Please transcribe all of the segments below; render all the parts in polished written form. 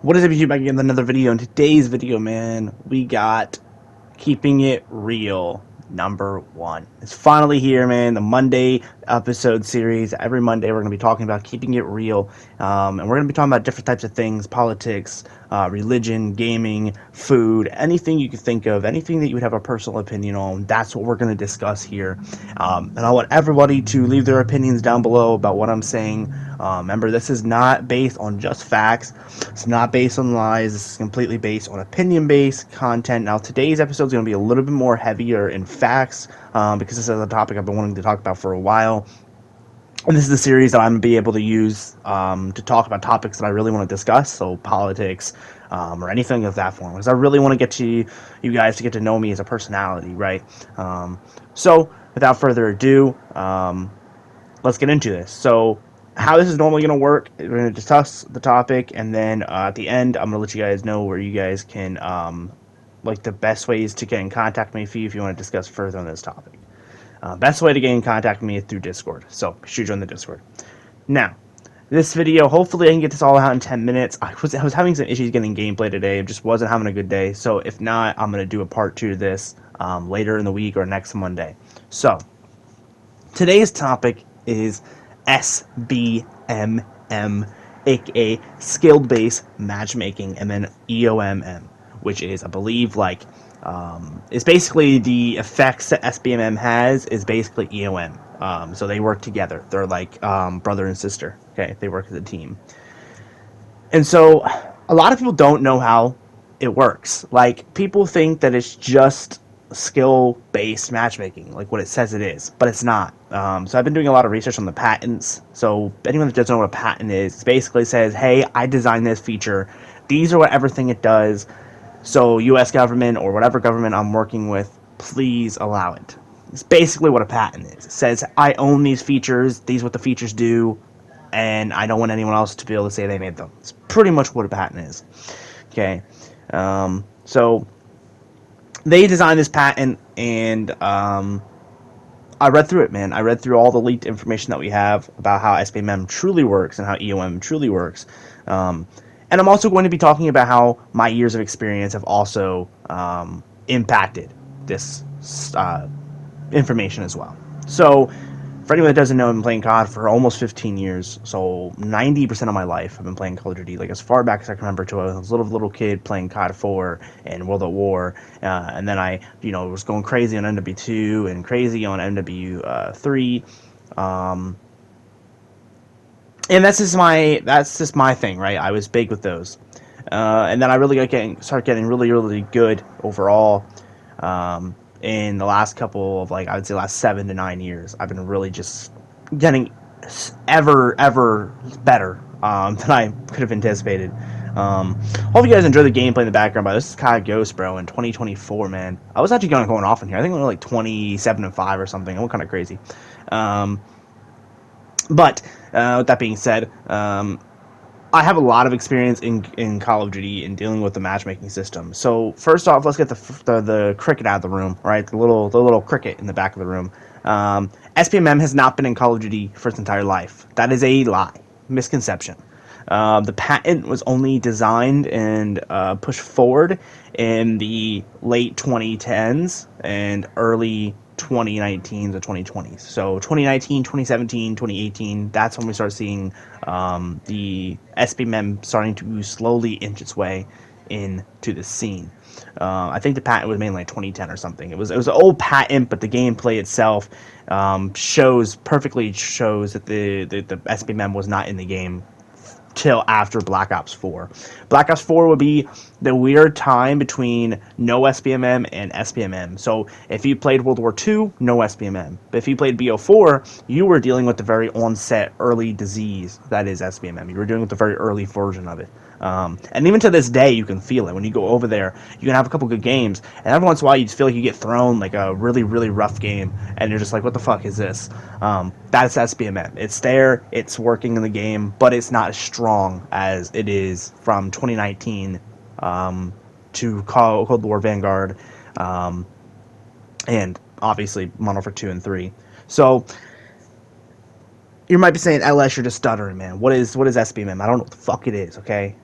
What is up, YouTube? Back again with another video. In today's video, man, we got Keeping It Real #1. It's finally here, man. The Monday episode series. Every Monday, we're going to be talking about keeping it real, and we're going to be talking about different types of things: politics, religion, gaming, food, anything you could think of, anything that you would have a personal opinion on. That's what we're going to discuss here. And I want everybody to leave their opinions down below about what I'm saying. Remember, this is not based on just facts. It's not based on lies. This is completely based on opinion-based content. Now, today's episode is going to be a little bit more heavier in facts because this is a topic I've been wanting to talk about for a while. And this is a series that I'm going to be able to use to talk about topics that I really want to discuss, so politics or anything of that form, because I really want to get to you guys to get to know me as a personality, right? So, without further ado, let's get into this. So, how this is normally going to work, we're going to discuss the topic, and then at the end, I'm going to let you guys know where you guys can, like the best ways to get in contact with me if you want to discuss further on this topic. Best way to get in contact with me is through Discord, so be sure to join the Discord. Now, this video, hopefully I can get this all out in 10 minutes. I was having some issues getting gameplay today. I just wasn't having a good day, so if not, I'm going to do a part 2 of this later in the week or next Monday. So, today's topic is SBMM, aka skill-based matchmaking, and then eomm, which is, I believe, like, it's basically the effects that SBMM has is basically eomm. So they work together. They're like brother and sister. Okay, they work as a team. And so a lot of people don't know how it works. Like, people think that it's just skill-based matchmaking, like what it says it is, but it's not. So I've been doing a lot of research on the patents. So anyone that doesn't know what a patent is, it basically says, hey, I designed this feature. These are what everything it does. So U.S. government or whatever government I'm working with, please allow it. It's basically what a patent is. It says, I own these features, these are what the features do, and I don't want anyone else to be able to say they made them. It's pretty much what a patent is. Okay, so they designed this patent, and I read through it, man. I read through all the leaked information that we have about how SBMM truly works and how eomm truly works. And I'm also going to be talking about how my years of experience have also impacted this information as well. So, for anyone that doesn't know, I've been playing COD for almost 15 years. So, 90% of my life I've been playing Call of Duty, like as far back as I can remember. To I was a little kid playing COD 4 and World at War, and then I, was going crazy on MW2 and crazy on MW3. And that's just my thing, right? I was big with those, and then I really started getting really good overall. In the last couple of, like, I would say last 7 to 9 years, I've been really just getting ever better than I could have anticipated. Hope you guys enjoy the gameplay in the background. But this is COD Ghost, bro, in 2024, man. I was actually going off in here. I think we were like 27-5 or something. I went kind of crazy. But with that being said, I have a lot of experience in Call of Duty in dealing with the matchmaking system. So first off, let's get the cricket out of the room, right? The little cricket in the back of the room. SBMM has not been in Call of Duty for its entire life. That is a lie, misconception. The patent was only designed and pushed forward in the late 2010s and early 2019s or 2020s. So 2019, 2017, 2018, that's when we start seeing the SBMM starting to slowly inch its way into the scene. I think the patent was mainly like 2010 or something. It was an old patent, but the gameplay itself perfectly shows that the SBMM was not in the game till after Black Ops 4. Black Ops 4 would be the weird time between no SBMM and SBMM. So if you played World War II, no SBMM. But if you played BO4, you were dealing with the very onset early disease that is SBMM. You were dealing with the very early version of it. And even to this day, you can feel it. When you go over there, you can have a couple good games, and every once in a while, you just feel like you get thrown like a really rough game, and you're just like, what the fuck is this? That's SBMM. It's there, it's working in the game, but it's not as strong as it is from 2019 to Cold War Vanguard, and obviously Modern Warfare 2 and 3. So, you might be saying, LS, you're just stuttering, man. What is SBMM? I don't know what the fuck it is, okay?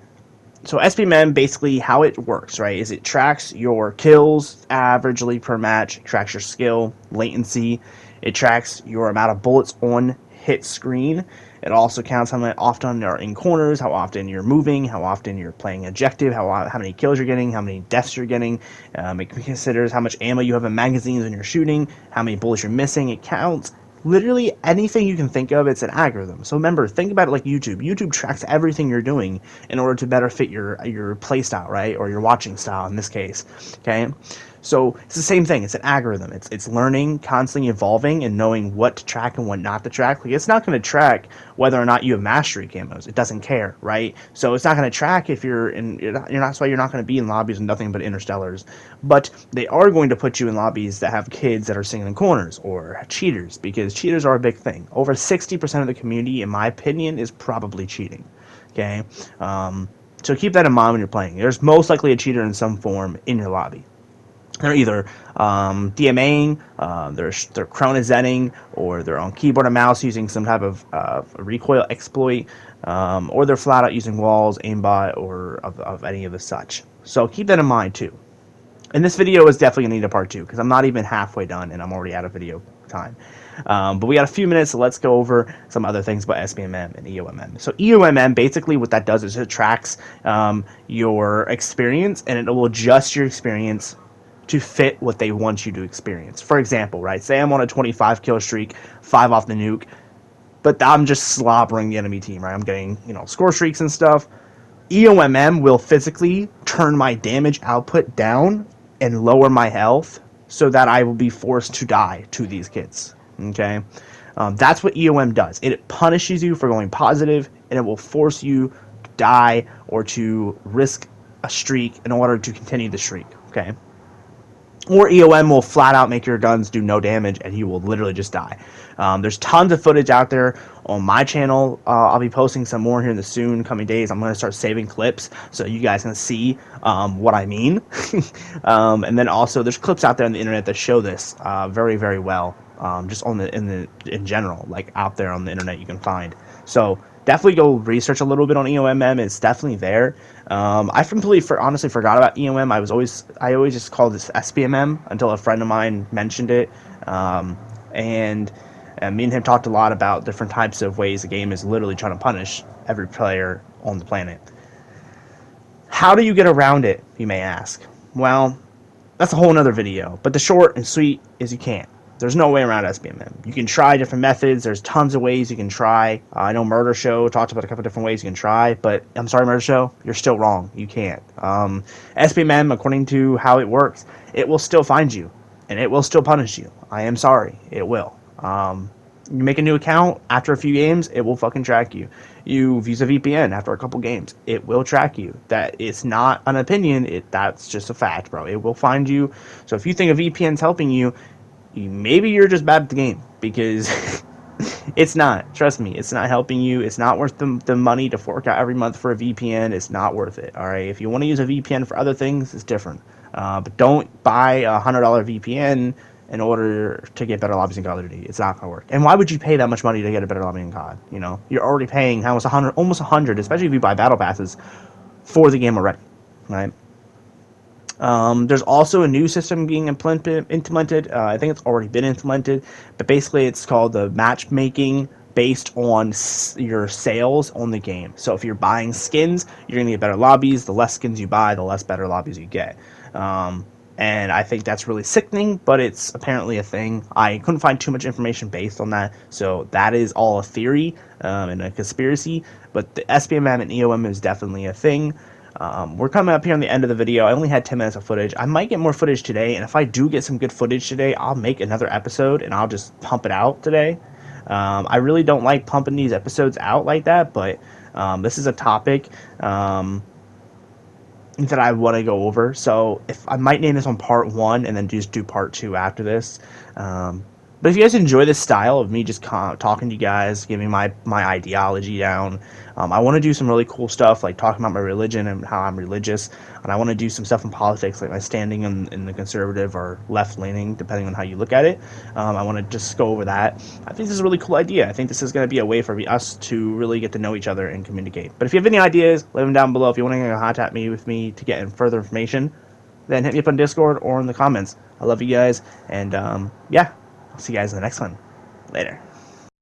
So SBMM, basically how it works, right, is it tracks your kills averagely per match, it tracks your skill, latency, it tracks your amount of bullets on hit screen. It also counts how often you're in corners, how often you're moving, how often you're playing objective, how many kills you're getting, how many deaths you're getting. It considers how much ammo you have in magazines when you're shooting, how many bullets you're missing. It counts literally anything you can think of. It's an algorithm. So remember, think about it like YouTube. YouTube tracks everything you're doing in order to better fit your play style, right, or your watching style in this case. Okay, so it's the same thing. It's an algorithm. It's learning, constantly evolving, and knowing what to track and what not to track. Like, it's not going to track whether or not you have mastery camos. It doesn't care, right? So it's not going to track if you're in. You're not. That's why you're not going to be in lobbies with nothing but interstellars. But they are going to put you in lobbies that have kids that are sitting in corners or cheaters, because cheaters are a big thing. Over 60% of the community, in my opinion, is probably cheating. Okay, so keep that in mind when you're playing. There's most likely a cheater in some form in your lobby. They're either DMAing, they're chronozetting, or they're on keyboard and mouse using some type of recoil exploit, or they're flat out using walls, aimbot, or of any of the such. So keep that in mind too. And this video is definitely going to need a part 2, because I'm not even halfway done and I'm already out of video time. But we got a few minutes, so let's go over some other things about SBMM and eomm. So eomm, basically what that does is it tracks your experience, and it will adjust your experience to fit what they want you to experience. For example, right, say I'm on a 25 kill streak, 5 off the nuke, but I'm just slobbering the enemy team, right? I'm getting, score streaks and stuff. eomm will physically turn my damage output down and lower my health so that I will be forced to die to these kids. Okay, that's what eomm does. It punishes you for going positive, and it will force you to die or to risk a streak in order to continue the streak. Okay. Or eomm will flat out make your guns do no damage, and you will literally just die. There's tons of footage out there on my channel. I'll be posting some more here in the soon coming days. I'm going to start saving clips so you guys can see what I mean. And then also there's clips out there on the internet that show this very, very well. Just in general, like out there on the internet you can find. So definitely go research a little bit on eomm. It's definitely there. I completely honestly forgot about eomm. I always just called this SBMM until a friend of mine mentioned it. And me and him talked a lot about different types of ways the game is literally trying to punish every player on the planet. How do you get around it, you may ask? Well, that's a whole nother video. But the short and sweet is you can't. There's no way around SBMM. You can try different methods. There's tons of ways you can try. I know Murder Show talked about a couple different ways you can try, but I'm sorry, Murder Show, you're still wrong. You can't. SBMM, according to how it works, it will still find you, and it will still punish you. I am sorry. It will. You make a new account after a few games, it will fucking track you. You use a VPN after a couple games, it will track you. That it's not an opinion. That's just a fact, bro. It will find you. So if you think a VPN's helping you, maybe you're just bad at the game, because it's not. Trust me, it's not helping you. It's not worth the money to fork out every month for a VPN. It's not worth it. All right, if you want to use a VPN for other things, it's different. But don't buy a $100 VPN in order to get better lobbies in Call of Duty. It's not gonna work. And why would you pay that much money to get a better lobby in COD? You're already paying almost 100, especially if you buy battle passes for the game already, right? There's also a new system being implemented. I think it's already been implemented, but basically it's called the matchmaking based on your sales on the game. So if you're buying skins, you're going to get better lobbies. The less skins you buy, the less better lobbies you get. And I think that's really sickening, but it's apparently a thing. I couldn't find too much information based on that, so that is all a theory and a conspiracy, but the SBMM and eomm is definitely a thing. We're coming up here on the end of the video. I only had 10 minutes of footage. I might get more footage today, and if I do get some good footage today, I'll make another episode, and I'll just pump it out today. I really don't like pumping these episodes out like that, but this is a topic that I want to go over. So if I might name this on part 1 and then just do part 2 after this. But if you guys enjoy this style of me just talking to you guys, giving my ideology down, I want to do some really cool stuff, like talking about my religion and how I'm religious. And I want to do some stuff in politics, like my standing in the conservative or left leaning, depending on how you look at it. I want to just go over that. I think this is a really cool idea. I think this is going to be a way for us to really get to know each other and communicate. But if you have any ideas, leave them down below. If you want to contact me with me to get further information, then hit me up on Discord or in the comments. I love you guys, and yeah, I'll see you guys in the next one. Later.